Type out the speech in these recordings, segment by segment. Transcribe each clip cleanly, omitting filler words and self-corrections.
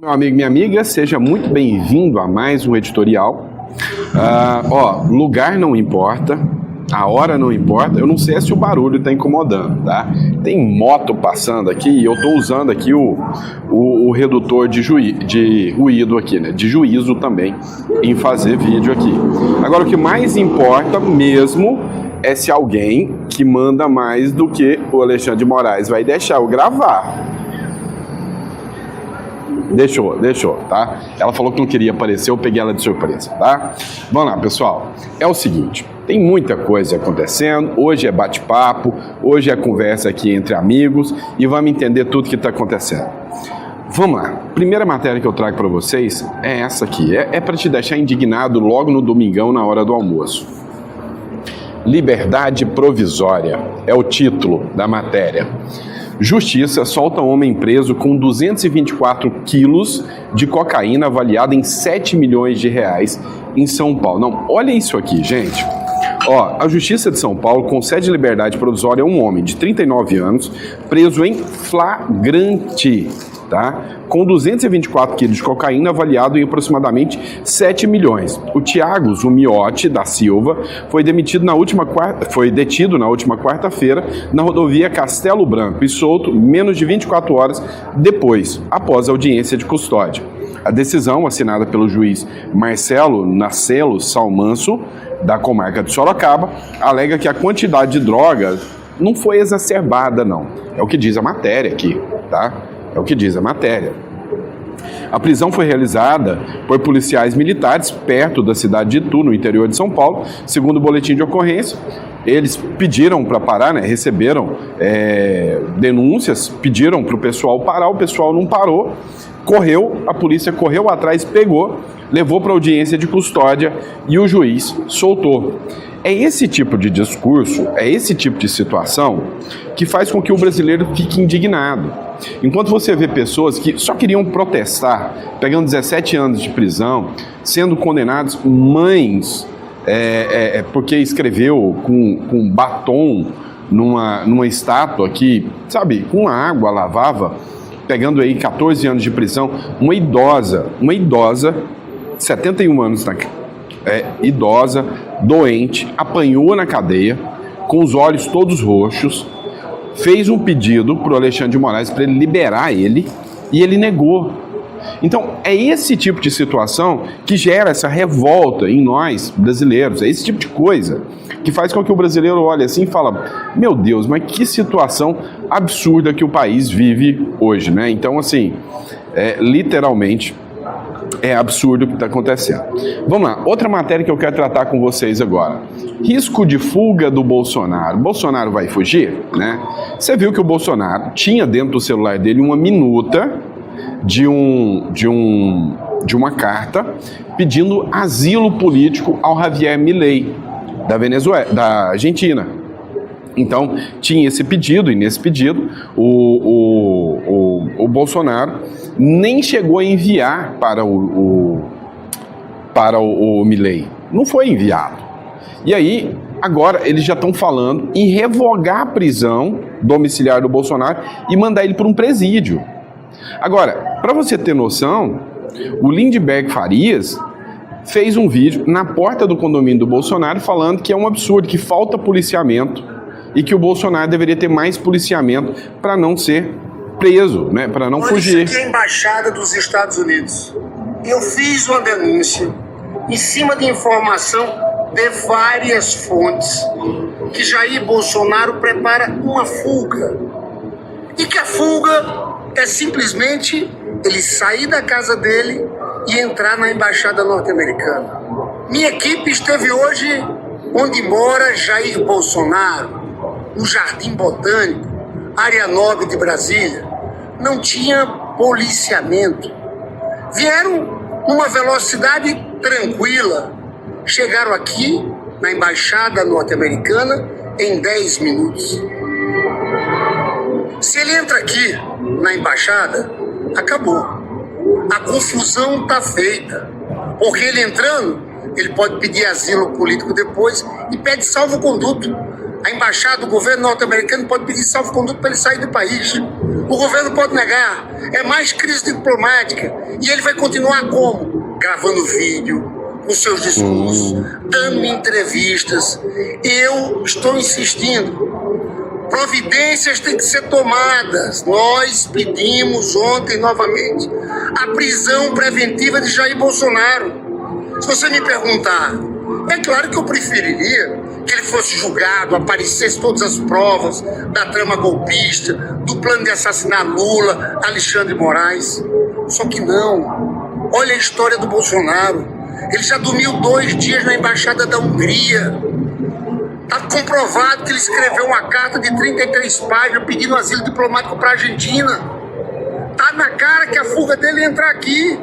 Meu amigo, minha amiga, seja muito bem-vindo a mais um editorial. Lugar não importa, a hora não importa. Eu não sei se o barulho está incomodando, tá? Tem moto passando aqui e eu estou usando aqui o redutor de ruído aqui, né? De juízo também em fazer vídeo aqui. Agora, o que mais importa mesmo é se alguém que manda mais do que o Alexandre de Moraes vai deixar eu gravar. Deixou, tá? Ela falou que não queria aparecer, eu peguei ela de surpresa, tá? Vamos lá, pessoal. É o seguinte, tem muita coisa acontecendo, hoje é bate-papo, hoje é conversa aqui entre amigos e vamos entender tudo que está acontecendo. Vamos lá, primeira matéria que eu trago para vocês é essa aqui, é para te deixar indignado logo no domingão na hora do almoço. Liberdade provisória é o título da matéria. Justiça solta homem preso com 224 quilos de cocaína avaliada em 7 milhões de reais em São Paulo. Não, olha isso aqui, gente. A Justiça de São Paulo concede liberdade provisória a um homem de 39 anos preso em flagrante, tá? Com 224 quilos de cocaína avaliado em aproximadamente 7 milhões. O Thiago Zumiotti da Silva foi detido na última quarta-feira na rodovia Castelo Branco e solto menos de 24 horas depois, após a audiência de custódia. A decisão, assinada pelo juiz Marcelo Nacelo Salmanso, da comarca de Sorocaba, alega que a quantidade de droga não foi exacerbada, não. É o que diz a matéria aqui, tá? É o que diz a matéria. A prisão foi realizada por policiais militares perto da cidade de Itu, no interior de São Paulo. Segundo o boletim de ocorrência, eles pediram para parar, né? Receberam denúncias, pediram para o pessoal parar, o pessoal não parou, a polícia correu atrás, pegou, levou para audiência de custódia e o juiz soltou. É esse tipo de discurso, é esse tipo de situação que faz com que o brasileiro fique indignado. Enquanto você vê pessoas que só queriam protestar, pegando 17 anos de prisão, sendo condenados, mães, porque escreveu com batom numa estátua que, sabe, com água lavava, pegando aí 14 anos de prisão, uma idosa, 71 anos, idosa, doente, apanhou na cadeia, com os olhos todos roxos, fez um pedido para o Alexandre de Moraes para ele liberar ele, e ele negou. Então, é esse tipo de situação que gera essa revolta em nós, brasileiros, é esse tipo de coisa que faz com que o brasileiro olhe assim e fala, meu Deus, mas que situação absurda que o país vive hoje, né? Então, assim, literalmente, é absurdo o que está acontecendo. Vamos lá, outra matéria que eu quero tratar com vocês agora. Risco de fuga do Bolsonaro. Bolsonaro vai fugir, né? Você viu que o Bolsonaro tinha dentro do celular dele uma minuta de uma carta pedindo asilo político ao Javier Milei, da Argentina. Então, tinha esse pedido, e nesse pedido, o Bolsonaro nem chegou a enviar para o Milei. Não foi enviado. E aí, agora, eles já estão falando em revogar a prisão domiciliar do Bolsonaro e mandar ele para um presídio. Agora, para você ter noção, o Lindbergh Farias fez um vídeo na porta do condomínio do Bolsonaro falando que é um absurdo, que falta policiamento e que o Bolsonaro deveria ter mais policiamento para não ser preso, né, para não fugir. Isso aqui é a Embaixada dos Estados Unidos. Eu fiz uma denúncia em cima de informação de várias fontes que Jair Bolsonaro prepara uma fuga. E que a fuga é simplesmente ele sair da casa dele e entrar na Embaixada norte-americana. Minha equipe esteve hoje onde mora Jair Bolsonaro, no Jardim Botânico, área nobre de Brasília. Não tinha policiamento. Vieram numa velocidade tranquila. Chegaram aqui na Embaixada norte-americana em 10 minutos. Se ele entra aqui na Embaixada, acabou. A confusão está feita. Porque ele entrando, ele pode pedir asilo político depois e pede salvo-conduto. A embaixada do governo norte-americano pode pedir salvo-conduto para ele sair do país. O governo pode negar. É mais crise diplomática. E ele vai continuar como? Gravando vídeo, com seus discursos, dando entrevistas. Eu estou insistindo. Providências têm que ser tomadas. Nós pedimos ontem novamente a prisão preventiva de Jair Bolsonaro. Se você me perguntar, é claro que eu preferiria que ele fosse julgado, aparecesse todas as provas da trama golpista, do plano de assassinar Lula, Alexandre de Moraes. Só que não. Olha a história do Bolsonaro. Ele já dormiu 2 dias na embaixada da Hungria. Está comprovado que ele escreveu uma carta de 33 páginas pedindo asilo diplomático para a Argentina. Está na cara que a fuga dele ia entrar aqui.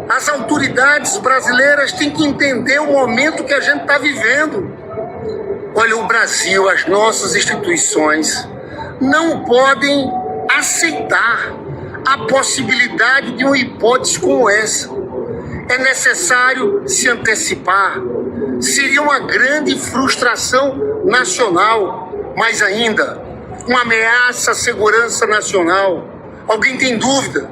As autoridades brasileiras têm que entender o momento que a gente está vivendo. Olha, o Brasil, as nossas instituições não podem aceitar a possibilidade de uma hipótese como essa. É necessário se antecipar. Seria uma grande frustração nacional, mas ainda uma ameaça à segurança nacional. Alguém tem dúvida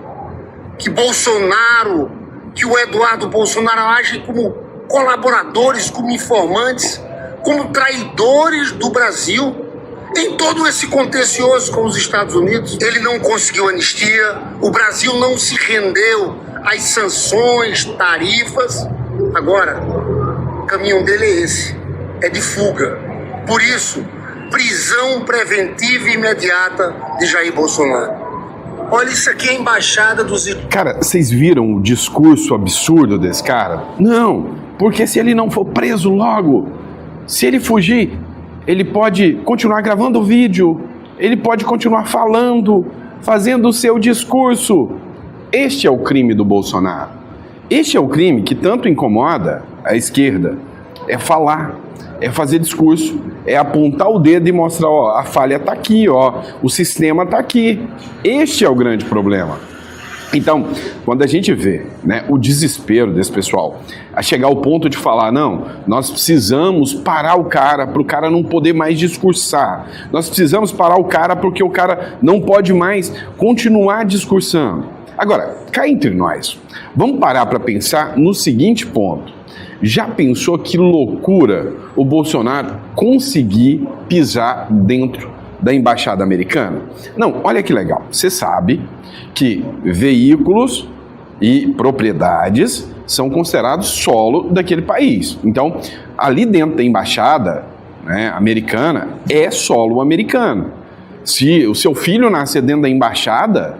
que Bolsonaro, que o Eduardo Bolsonaro age como colaboradores, como informantes, como traidores do Brasil em todo esse contencioso com os Estados Unidos? Ele não conseguiu anistia, o Brasil não se rendeu às sanções, tarifas. Agora, o caminho dele é esse, é de fuga. Por isso, prisão preventiva e imediata de Jair Bolsonaro. Olha, isso aqui é a embaixada dos... Cara, vocês viram o discurso absurdo desse cara? Não, porque se ele não for preso logo, se ele fugir, ele pode continuar gravando o vídeo, ele pode continuar falando, fazendo o seu discurso. Este é o crime do Bolsonaro. Este é o crime que tanto incomoda a esquerda. É falar, é fazer discurso, é apontar o dedo e mostrar, ó, a falha está aqui, ó, o sistema está aqui. Este é o grande problema. Então, quando a gente vê, né, o desespero desse pessoal, a chegar ao ponto de falar, não, nós precisamos parar o cara para o cara não poder mais discursar, nós precisamos parar o cara porque o cara não pode mais continuar discursando. Agora, cá entre nós, vamos parar para pensar no seguinte ponto. Já pensou que loucura o Bolsonaro conseguir pisar dentro da embaixada americana? Não, olha que legal. Você sabe que veículos e propriedades são considerados solo daquele país. Então, ali dentro da embaixada, né, americana, é solo americano. Se o seu filho nascer dentro da embaixada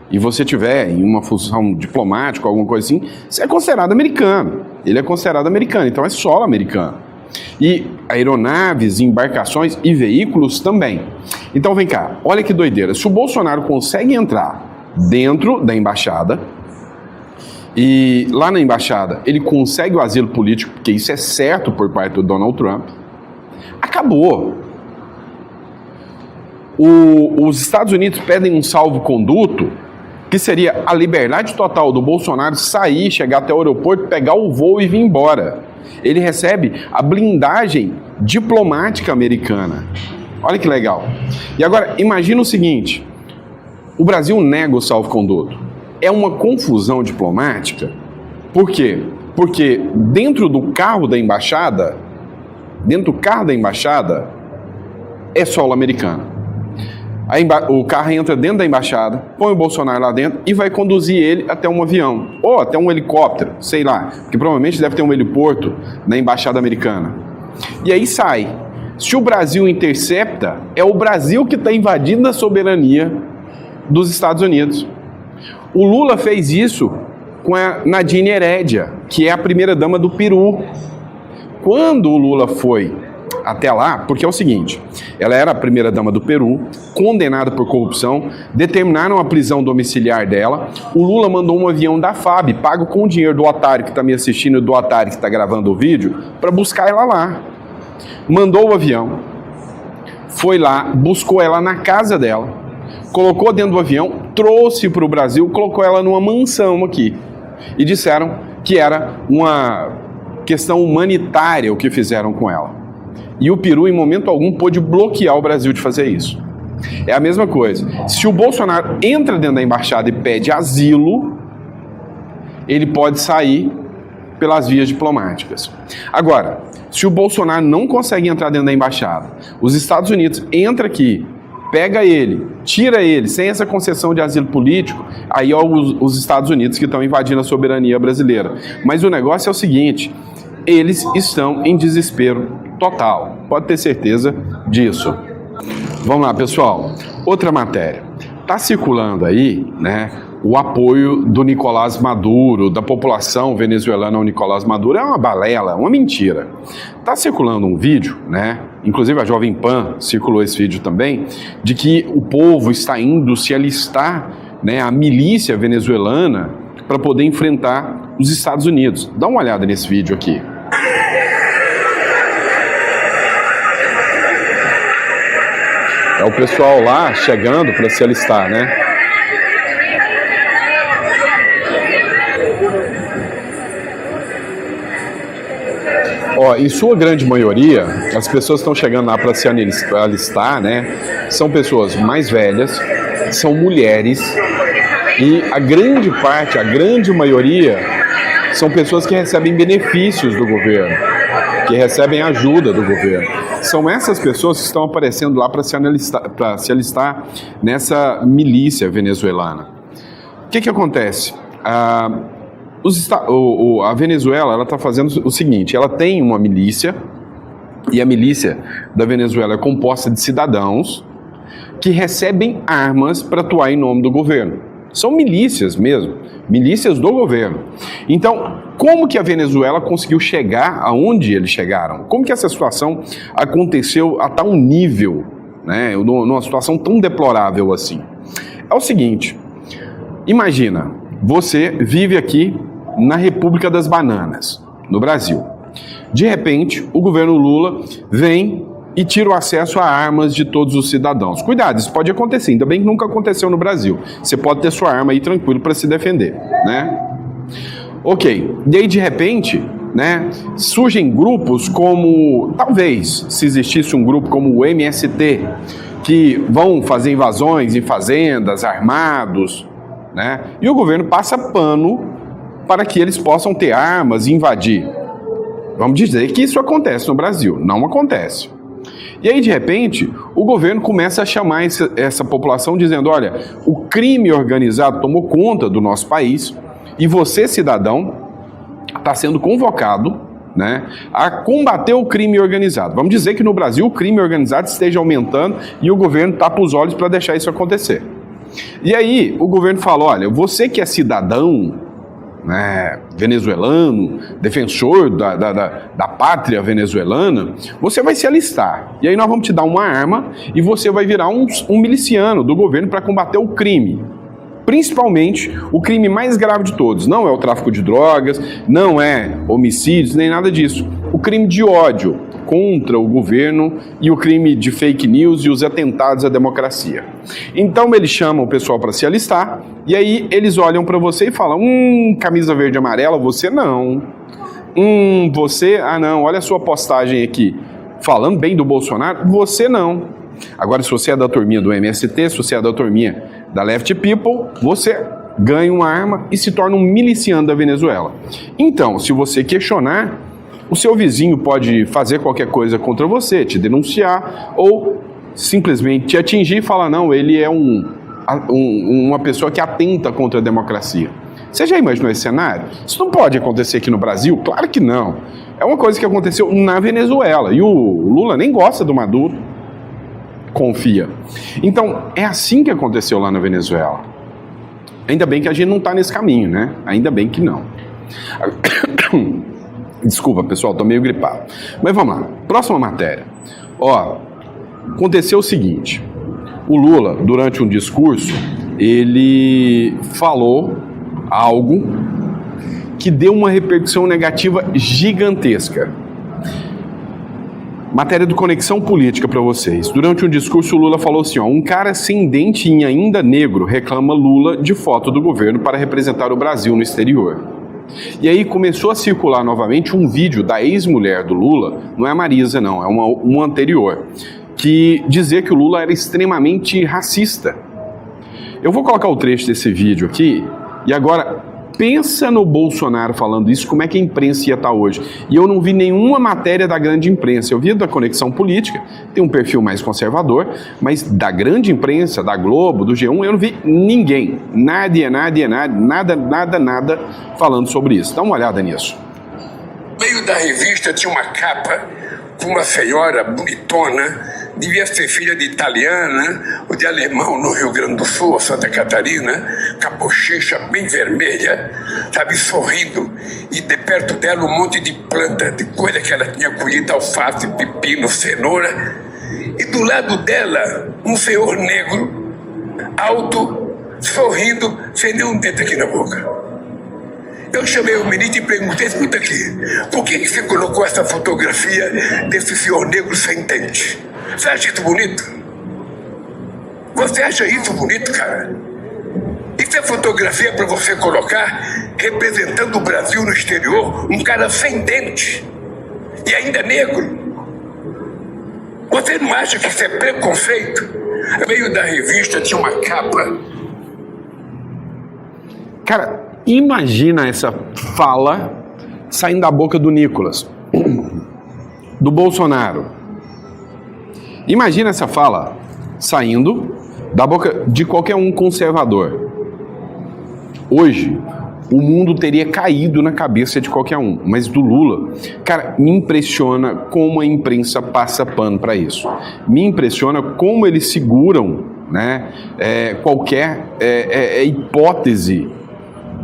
e você tiver em uma função diplomática, alguma coisa assim, você é considerado americano. Ele é considerado americano, então é solo americano. E aeronaves, embarcações e veículos também. Então vem cá, olha que doideira. Se o Bolsonaro consegue entrar dentro da embaixada, e lá na embaixada ele consegue o asilo político, porque isso é certo por parte do Donald Trump, acabou. Os Estados Unidos pedem um salvo-conduto, que seria a liberdade total do Bolsonaro sair, chegar até o aeroporto, pegar o voo e vir embora. Ele recebe a blindagem diplomática americana. Olha que legal. E agora, imagina o seguinte, o Brasil nega o salvo-conduto. É uma confusão diplomática. Por quê? Porque dentro do carro da embaixada, é solo americano. O carro entra dentro da embaixada, põe o Bolsonaro lá dentro e vai conduzir ele até um avião, ou até um helicóptero, sei lá, porque provavelmente deve ter um heliporto na embaixada americana. E aí sai. Se o Brasil intercepta, é o Brasil que está invadindo a soberania dos Estados Unidos. O Lula fez isso com a Nadine Heredia, que é a primeira-dama do Peru. Quando o Lula foi até lá, porque é o seguinte, ela era a primeira-dama do Peru, condenada por corrupção, determinaram a prisão domiciliar dela, o Lula mandou um avião da FAB, pago com o dinheiro do otário que está me assistindo e do otário que está gravando o vídeo, para buscar ela lá. Mandou o avião, foi lá, buscou ela na casa dela, colocou dentro do avião, trouxe para o Brasil, colocou ela numa mansão aqui. E disseram que era uma questão humanitária o que fizeram com ela. E o Peru, em momento algum, pôde bloquear o Brasil de fazer isso. É a mesma coisa. Se o Bolsonaro entra dentro da embaixada e pede asilo, ele pode sair pelas vias diplomáticas. Agora, se o Bolsonaro não consegue entrar dentro da embaixada, os Estados Unidos entra aqui, pega ele, tira ele, sem essa concessão de asilo político, aí é os Estados Unidos que estão invadindo a soberania brasileira. Mas o negócio é o seguinte, eles estão em desespero total, pode ter certeza disso. Vamos lá, pessoal. Outra matéria. Está circulando aí, né, o apoio do Nicolás Maduro, da população venezuelana ao Nicolás Maduro. É uma balela, uma mentira. Está circulando um vídeo, né, inclusive a Jovem Pan circulou esse vídeo também, de que o povo está indo se alistar, né, a milícia venezuelana para poder enfrentar os Estados Unidos. Dá uma olhada nesse vídeo aqui. É o pessoal lá chegando para se alistar, né? Ó, em sua grande maioria, as pessoas que estão chegando lá para se alistar, né? São pessoas mais velhas, são mulheres e a grande parte, a grande maioria, são pessoas que recebem benefícios do governo, que recebem ajuda do governo. São essas pessoas que estão aparecendo lá para se alistar nessa milícia venezuelana. O que acontece? A Venezuela está fazendo o seguinte, ela tem uma milícia, e a milícia da Venezuela é composta de cidadãos que recebem armas para atuar em nome do governo. São milícias mesmo, milícias do governo. Então, como que a Venezuela conseguiu chegar aonde eles chegaram? Como que essa situação aconteceu a tal nível, né, numa situação tão deplorável assim? É o seguinte, imagina, você vive aqui na República das Bananas, no Brasil. De repente, o governo Lula vem e tira o acesso a armas de todos os cidadãos. Cuidado, isso pode acontecer, ainda bem que nunca aconteceu no Brasil. Você pode ter sua arma aí tranquilo para se defender, né? Ok, e aí de repente, né, surgem grupos como, talvez, se existisse um grupo como o MST, que vão fazer invasões em fazendas, armados, né? E o governo passa pano para que eles possam ter armas e invadir. Vamos dizer que isso acontece no Brasil, não acontece. E aí, de repente, o governo começa a chamar essa população dizendo, olha, o crime organizado tomou conta do nosso país e você, cidadão, está sendo convocado, né, a combater o crime organizado. Vamos dizer que no Brasil o crime organizado esteja aumentando e o governo tapa os olhos para deixar isso acontecer. E aí o governo fala, olha, você que é cidadão, né, venezuelano, defensor da pátria venezuelana, você vai se alistar. E aí nós vamos te dar uma arma e você vai virar um miliciano do governo para combater o crime. Principalmente o crime mais grave de todos. Não é o tráfico de drogas, não é homicídios, nem nada disso. O crime de ódio contra o governo e o crime de fake news e os atentados à democracia. Então eles chamam o pessoal para se alistar e aí eles olham para você e falam, camisa verde e amarela, você não. Você, não, olha a sua postagem aqui, falando bem do Bolsonaro, você não. Agora, se você é da turminha do MST, se você é da turminha da Left People, você ganha uma arma e se torna um miliciano da Venezuela. Então, se você questionar, o seu vizinho pode fazer qualquer coisa contra você, te denunciar ou simplesmente te atingir e falar, não, ele é uma pessoa que atenta contra a democracia. Você já imaginou esse cenário? Isso não pode acontecer aqui no Brasil? Claro que não. É uma coisa que aconteceu na Venezuela e o Lula nem gosta do Maduro. Confia. Então, é assim que aconteceu lá na Venezuela. Ainda bem que a gente não está nesse caminho, né? Ainda bem que não. Desculpa, pessoal, tô meio gripado. Mas vamos lá. Próxima matéria. Ó, aconteceu o seguinte. O Lula, durante um discurso, ele falou algo que deu uma repercussão negativa gigantesca. Matéria do Conexão Política para vocês. Durante um discurso, o Lula falou assim, ó, um cara sem dente e ainda negro reclama Lula de foto do governo para representar o Brasil no exterior. E aí começou a circular novamente um vídeo da ex-mulher do Lula, não é a Marisa não, é uma anterior, que dizia que o Lula era extremamente racista. Eu vou colocar o trecho desse vídeo aqui, e agora pensa no Bolsonaro falando isso, como é que a imprensa ia estar hoje. E eu não vi nenhuma matéria da grande imprensa, eu vi da Conexão Política, tem um perfil mais conservador, mas da grande imprensa, da Globo, do G1, eu não vi ninguém, nada falando sobre isso. Dá uma olhada nisso. No meio da revista tinha uma capa com uma senhora bonitona, devia ser filha de italiana ou de alemão no Rio Grande do Sul, Santa Catarina, com a bochecha bem vermelha, sabe, sorrindo, e de perto dela um monte de planta, de coisa que ela tinha colhido, alface, pepino, cenoura, e do lado dela um senhor negro, alto, sorrindo, sem nenhum dente aqui na boca. Eu chamei o menino e perguntei, escuta aqui, por que você colocou essa fotografia desse senhor negro sem dente? Você acha isso bonito? Você acha isso bonito, cara? Isso é fotografia para você colocar representando o Brasil no exterior, um cara sem dente e ainda negro? Você não acha que isso é preconceito? No meio da revista tinha uma capa. Cara, imagina essa fala saindo da boca do Nicolas, do Bolsonaro. Imagina essa fala saindo da boca de qualquer um conservador. Hoje, o mundo teria caído na cabeça de qualquer um, mas do Lula, cara, me impressiona como a imprensa passa pano para isso. Me impressiona como eles seguram, né, qualquer hipótese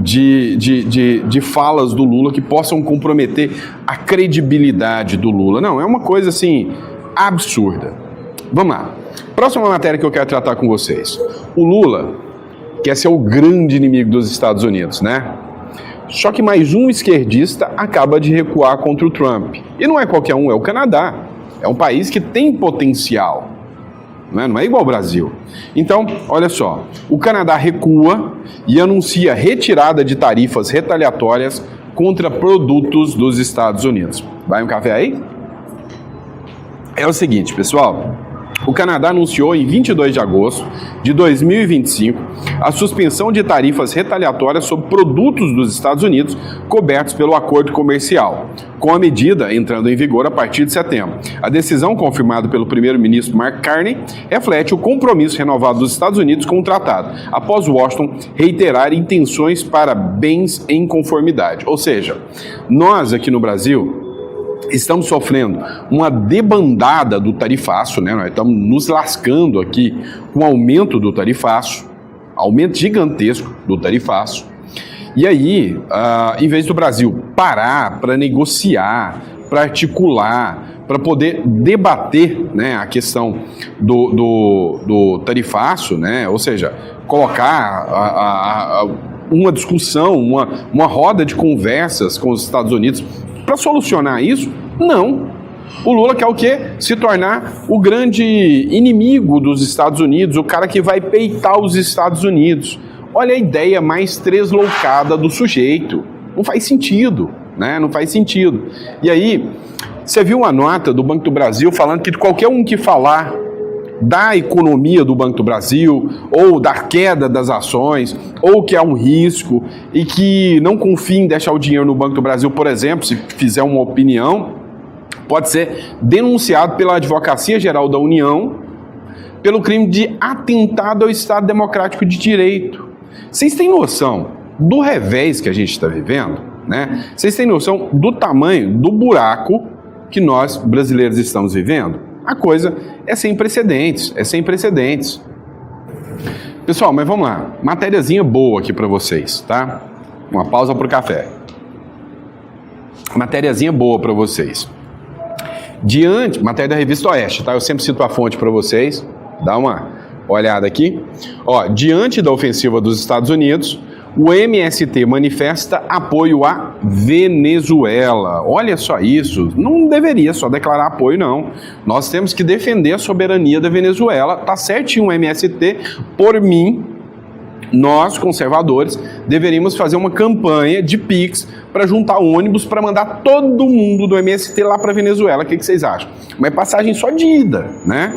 de falas do Lula que possam comprometer a credibilidade do Lula. Não, é uma coisa assim absurda. Vamos lá. Próxima matéria que eu quero tratar com vocês. O Lula quer ser o grande inimigo dos Estados Unidos, né? Só que mais um esquerdista acaba de recuar contra o Trump. E não é qualquer um, é o Canadá. É um país que tem potencial. Não é igual ao Brasil. Então, olha só. O Canadá recua e anuncia retirada de tarifas retaliatórias contra produtos dos Estados Unidos. Vai um café aí? É o seguinte, pessoal. O Canadá anunciou em 22 de agosto de 2025 a suspensão de tarifas retaliatórias sobre produtos dos Estados Unidos cobertos pelo acordo comercial, com a medida entrando em vigor a partir de setembro. A decisão, confirmada pelo primeiro-ministro Mark Carney, reflete o compromisso renovado dos Estados Unidos com o tratado, após Washington reiterar intenções para bens em conformidade. Ou seja, nós aqui no Brasil estamos sofrendo uma debandada do tarifaço, né? Nós estamos nos lascando aqui com o aumento do tarifaço, aumento gigantesco do tarifaço. E aí, em vez do Brasil parar para negociar, para articular, para poder debater, né, a questão do tarifaço, né? Ou seja, colocar uma discussão, uma roda de conversas com os Estados Unidos para solucionar isso, não. O Lula quer o quê? Se tornar o grande inimigo dos Estados Unidos, o cara que vai peitar os Estados Unidos. Olha a ideia mais tresloucada do sujeito. Não faz sentido, né? Não faz sentido. E aí, você viu uma nota do Banco do Brasil falando que qualquer um que falar da economia do Banco do Brasil, ou da queda das ações, ou que há um risco, e que não confia em deixar o dinheiro no Banco do Brasil, por exemplo, se fizer uma opinião, pode ser denunciado pela Advocacia Geral da União pelo crime de atentado ao Estado Democrático de Direito. Vocês têm noção do revés que a gente está vivendo, né? Vocês têm noção do tamanho do buraco que nós, brasileiros, estamos vivendo? A coisa é sem precedentes, Pessoal, mas vamos lá. Matériazinha boa aqui para vocês, tá? Uma pausa pro café. Matériazinha boa para vocês. Matéria da Revista Oeste, tá? Eu sempre cito a fonte para vocês. Dá uma olhada aqui. Ó, diante da ofensiva dos Estados Unidos, o MST manifesta apoio à Venezuela. Olha só isso, não deveria só declarar apoio, não. Nós temos que defender a soberania da Venezuela. Tá certinho o MST, por mim, Nós, conservadores, deveríamos fazer uma campanha de Pix para juntar ônibus para mandar todo mundo do MST lá para Venezuela. O que vocês acham? Uma passagem só de ida, né?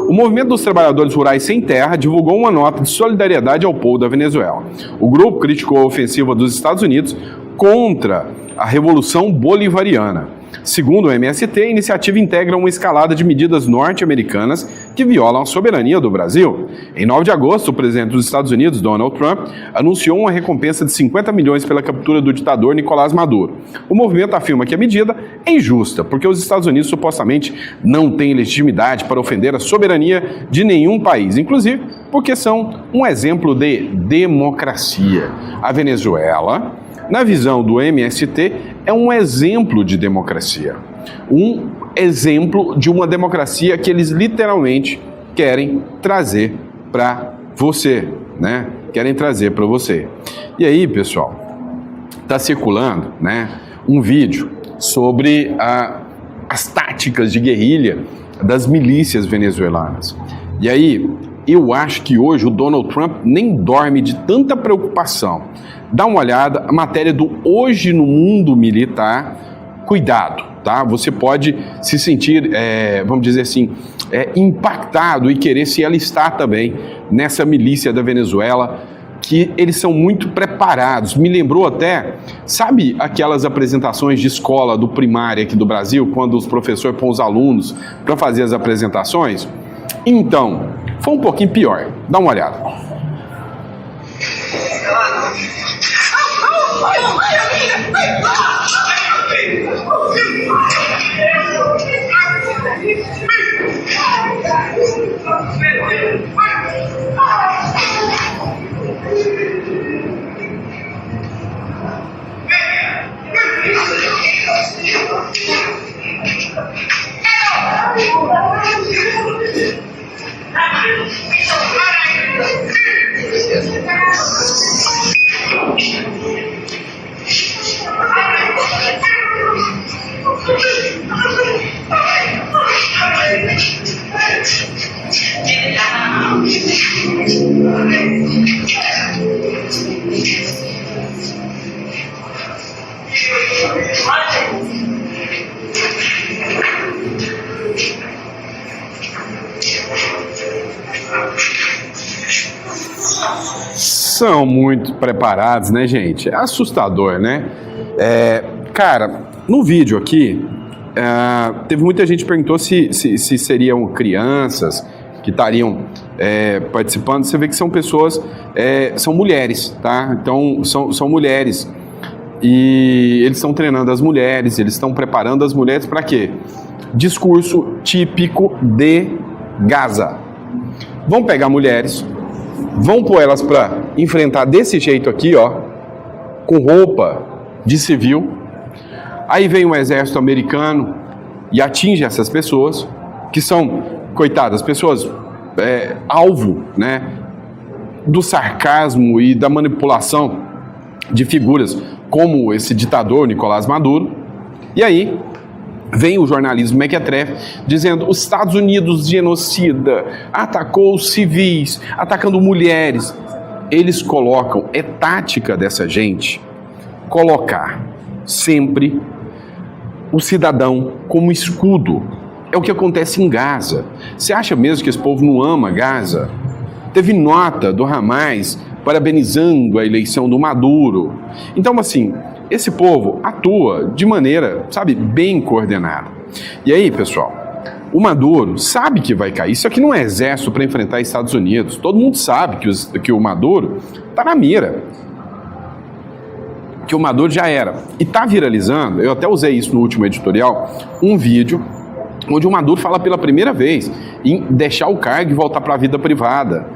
O Movimento dos Trabalhadores Rurais Sem Terra divulgou uma nota de solidariedade ao povo da Venezuela. O grupo criticou a ofensiva dos Estados Unidos contra a Revolução Bolivariana. Segundo o MST, a iniciativa integra uma escalada de medidas norte-americanas que violam a soberania do Brasil. Em 9 de agosto, o presidente dos Estados Unidos, Donald Trump, anunciou uma recompensa de 50 milhões pela captura do ditador Nicolás Maduro. O movimento afirma que a medida é injusta, porque os Estados Unidos supostamente não têm legitimidade para ofender a soberania de nenhum país, inclusive porque são um exemplo de democracia. A Venezuela, na visão do MST, é um exemplo de democracia. Um exemplo de uma democracia que eles literalmente querem trazer para você, né? Querem trazer para você. E aí, pessoal, está circulando, né, um vídeo sobre as táticas de guerrilha das milícias venezuelanas. E aí, eu acho que hoje o Donald Trump nem dorme de tanta preocupação. Dá uma olhada, a matéria do Hoje no Mundo Militar, cuidado, tá? Você pode se sentir, vamos dizer assim, impactado e querer se alistar também nessa milícia da Venezuela, que eles são muito preparados. Me lembrou até, sabe aquelas apresentações de escola do primário aqui do Brasil, quando os professores põem os alunos para fazer as apresentações? Então, foi um pouquinho pior. Dá uma olhada. São muito preparados, né, gente? É assustador, né? Cara, no vídeo aqui, teve muita gente que perguntou se seriam crianças que estariam participando. Você vê que são pessoas, são mulheres, tá? Então, são mulheres. E eles estão treinando as mulheres, eles estão preparando as mulheres para quê? Discurso típico de Gaza. Vão pegar mulheres, vão pôr elas para enfrentar desse jeito aqui, ó, com roupa de civil. Aí vem o exército americano e atinge essas pessoas, que são, coitadas, pessoas alvo, né, do sarcasmo e da manipulação de figuras como esse ditador Nicolás Maduro. E aí vem o jornalismo mequetrefe dizendo: os Estados Unidos genocida, atacou os civis, atacando mulheres. Eles colocam, é tática dessa gente, colocar sempre o cidadão como escudo. É o que acontece em Gaza. Você acha mesmo que esse povo não ama Gaza? Teve nota do Hamas parabenizando a eleição do Maduro. Então, assim, esse povo atua de maneira, sabe, bem coordenada. E aí, pessoal, o Maduro sabe que vai cair. Isso aqui não é exército para enfrentar Estados Unidos. Todo mundo sabe que o Maduro está na mira. Que o Maduro já era. E está viralizando, eu até usei isso no último editorial, um vídeo onde o Maduro fala pela primeira vez em deixar o cargo e voltar para a vida privada.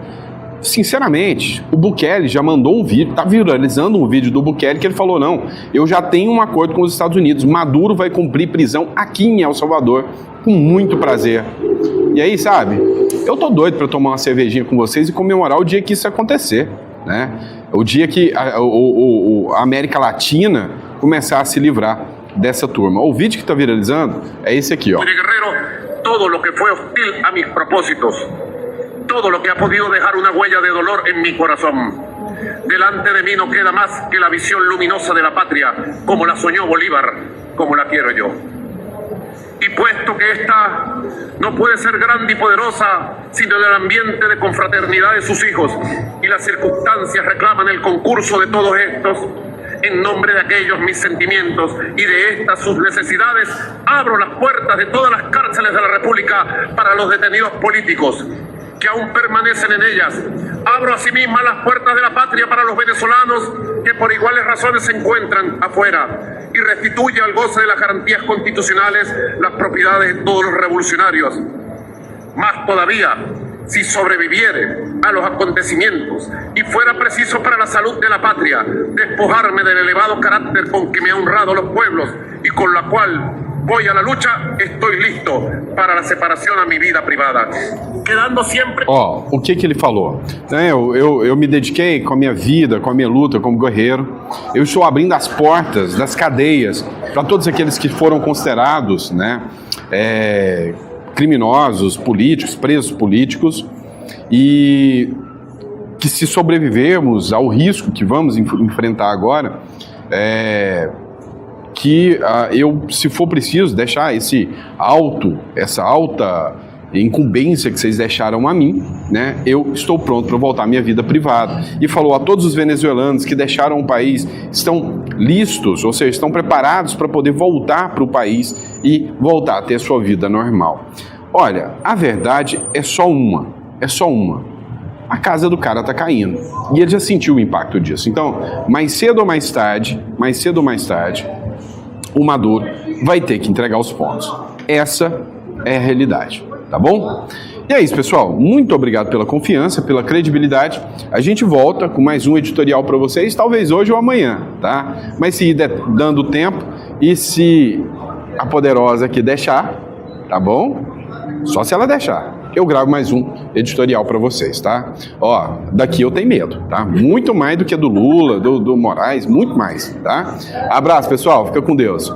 Sinceramente, o Bukele já mandou um vídeo, está viralizando um vídeo do Bukele que ele falou: não, eu já tenho um acordo com os Estados Unidos, Maduro vai cumprir prisão aqui em El Salvador, com muito prazer. E aí, sabe, eu tô doido para tomar uma cervejinha com vocês e comemorar o dia que isso acontecer, né? O dia que a América Latina começar a se livrar dessa turma. O vídeo que está viralizando é esse aqui, ó. Guerrero, todo lo que fue hostil a mis propósitos, todo lo que ha podido dejar una huella de dolor en mi corazón. delante de mí no queda más que la visión luminosa de la patria, como la soñó Bolívar, como la quiero yo. Y puesto que esta no puede ser grande y poderosa, sino del ambiente de confraternidad de sus hijos, y las circunstancias reclaman el concurso de todos estos, en nombre de aquellos mis sentimientos y de estas sus necesidades, abro las puertas de todas las cárceles de la República para los detenidos políticos que aún permanecen en ellas. Abro asimismo las puertas de la patria para los venezolanos que por iguales razones se encuentran afuera, y restituye al goce de las garantías constitucionales las propiedades de todos los revolucionarios. Más todavía, si sobreviviere a los acontecimientos y fuera preciso para la salud de la patria despojarme del elevado carácter con que me han honrado los pueblos y con la cual voy a la lucha, estoy listo para la separação a minha vida privada. Quedando sempre... Ó, o que ele falou? Eu me dediquei com a minha vida, com a minha luta como guerreiro. Eu estou abrindo as portas das cadeias para todos aqueles que foram considerados, né, criminosos, políticos, presos políticos, e que se sobrevivermos ao risco que vamos enfrentar agora, que eu, se for preciso, deixar essa alta incumbência que vocês deixaram a mim, né? Eu estou pronto para voltar à minha vida privada. E falou a todos os venezuelanos que deixaram o país, estão listos, ou seja, estão preparados para poder voltar para o país e voltar a ter sua vida normal. Olha, a verdade é só uma. A casa do cara tá caindo. E ele já sentiu o impacto disso. Então, mais cedo ou mais tarde, o Maduro vai ter que entregar os pontos. Essa é a realidade, tá bom? E é isso, pessoal. Muito obrigado pela confiança, pela credibilidade. A gente volta com mais um editorial para vocês, talvez hoje ou amanhã, tá? Mas se ir dando tempo e se a poderosa aqui deixar, tá bom? Só se ela deixar. Eu gravo mais um editorial para vocês, tá? Ó, daqui eu tenho medo, tá? Muito mais do que do Lula, do Moraes, muito mais, tá? Abraço, pessoal. Fica com Deus.